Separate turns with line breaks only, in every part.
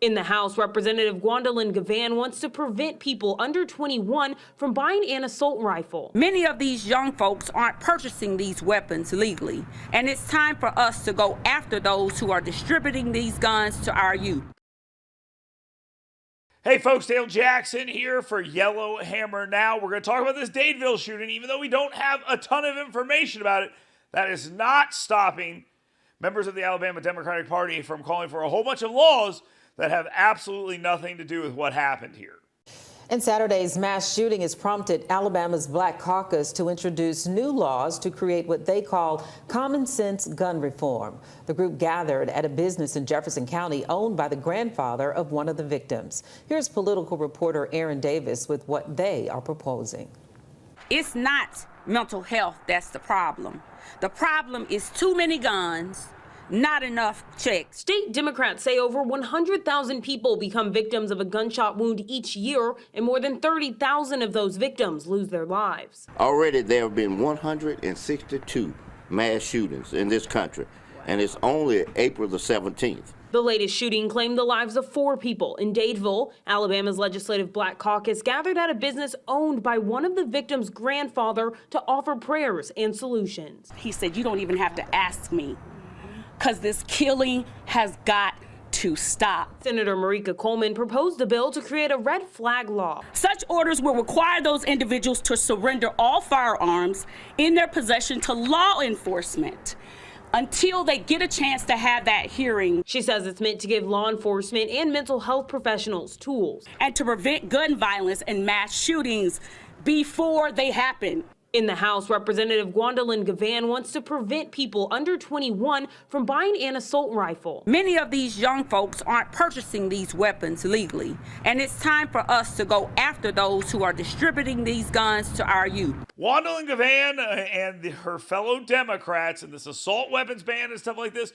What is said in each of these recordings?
In the House, Representative Gwendolyn Gavan wants to prevent people under 21 from buying an assault rifle.
Many of these young folks aren't purchasing these weapons legally, and it's time for us to go after those who are distributing these guns to our youth.
Hey folks, Dale Jackson here for Yellow Hammer Now. We're going to talk about this Dadeville shooting. Even though we don't have a ton of information about it, that is not stopping members of the Alabama Democratic Party from calling for a whole bunch of laws that have absolutely nothing to do with what happened here.
And Saturday's mass shooting has prompted Alabama's Black Caucus to introduce new laws to create what they call common sense gun reform. The group gathered at a business in Jefferson County owned by the grandfather of one of the victims. Here's political reporter Aaron Davis with what they are proposing.
It's not mental health that's the problem. The problem is too many guns, not enough checks.
State Democrats say over 100,000 people become victims of a gunshot wound each year, and more than 30,000 of those victims lose their lives.
Already there have been 162 mass shootings in this country, and it's only April the 17th.
The latest shooting claimed the lives of 4 people in Dadeville. Alabama's Legislative Black Caucus gathered at a business owned by one of the victims' grandfather to offer prayers and solutions.
He said, "You don't even have to ask me, because this killing has got to stop."
Senator Marika Coleman proposed a bill to create a red flag law.
Such orders will require those individuals to surrender all firearms in their possession to law enforcement until they get a chance to have that hearing.
She says it's meant to give law enforcement and mental health professionals tools
and to prevent gun violence and mass shootings before they happen.
In the House, Representative Gwendolyn Gavan wants to prevent people under 21 from buying an assault rifle.
Many of these young folks aren't purchasing these weapons legally, and it's time for us to go after those who are distributing these guns to our youth.
Gwendolyn Gavan and her fellow Democrats and this assault weapons ban and stuff like this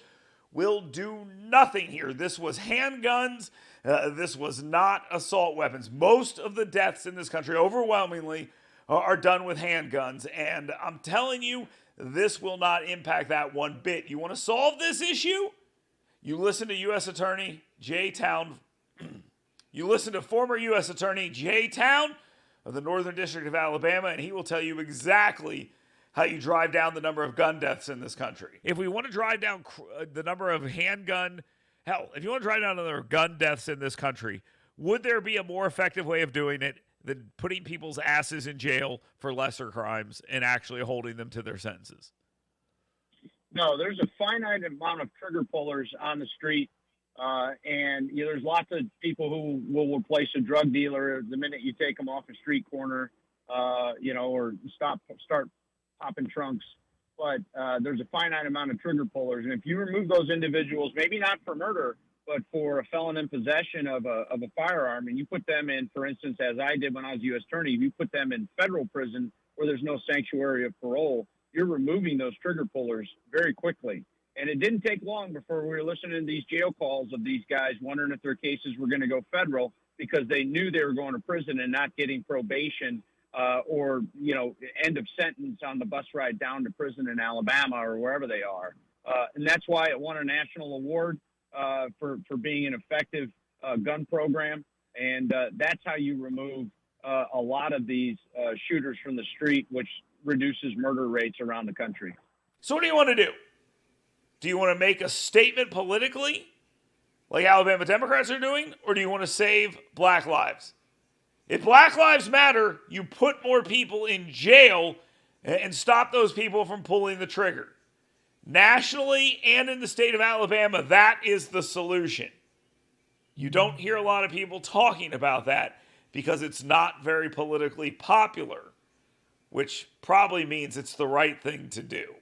will do nothing here. This was handguns. This was not assault weapons. Most of the deaths in this country, overwhelmingly, are done with handguns, and I'm telling you, this will not impact that one bit. You want to solve this issue? You listen to U.S. Attorney Jay Town. You listen to former U.S. Attorney Jay Town of the Northern District of Alabama, and he will tell you exactly how you drive down the number of gun deaths in this country. If we want to drive down the number of handgun, if you want to drive down the number of gun deaths in this country, would there be a more effective way of doing it than putting people's asses in jail for lesser crimes and actually holding them to their sentences?
No, there's a finite amount of trigger pullers on the street, and there's lots of people who will replace a drug dealer the minute you take them off a street corner, or start popping trunks. But there's a finite amount of trigger pullers, and if you remove those individuals, maybe not for murder, but for a felon in possession of a firearm, and you put them in, for instance, as I did when I was U.S. Attorney, you put them in federal prison where there's no sanctuary of parole, you're removing those trigger pullers very quickly. And it didn't take long before we were listening to these jail calls of these guys wondering if their cases were going to go federal because they knew they were going to prison and not getting probation or end of sentence on the bus ride down to prison in Alabama or wherever they are. And that's why it won a national award for being an effective gun program. And that's how you remove a lot of these shooters from the street, which reduces murder rates around the country.
So what do you want to do? Do you want to make a statement politically, like Alabama Democrats are doing, or do you want to save black lives? If Black Lives Matter, you put more people in jail and stop those people from pulling the trigger. Nationally and in the state of Alabama, that is the solution. You don't hear a lot of people talking about that because it's not very politically popular, which probably means it's the right thing to do.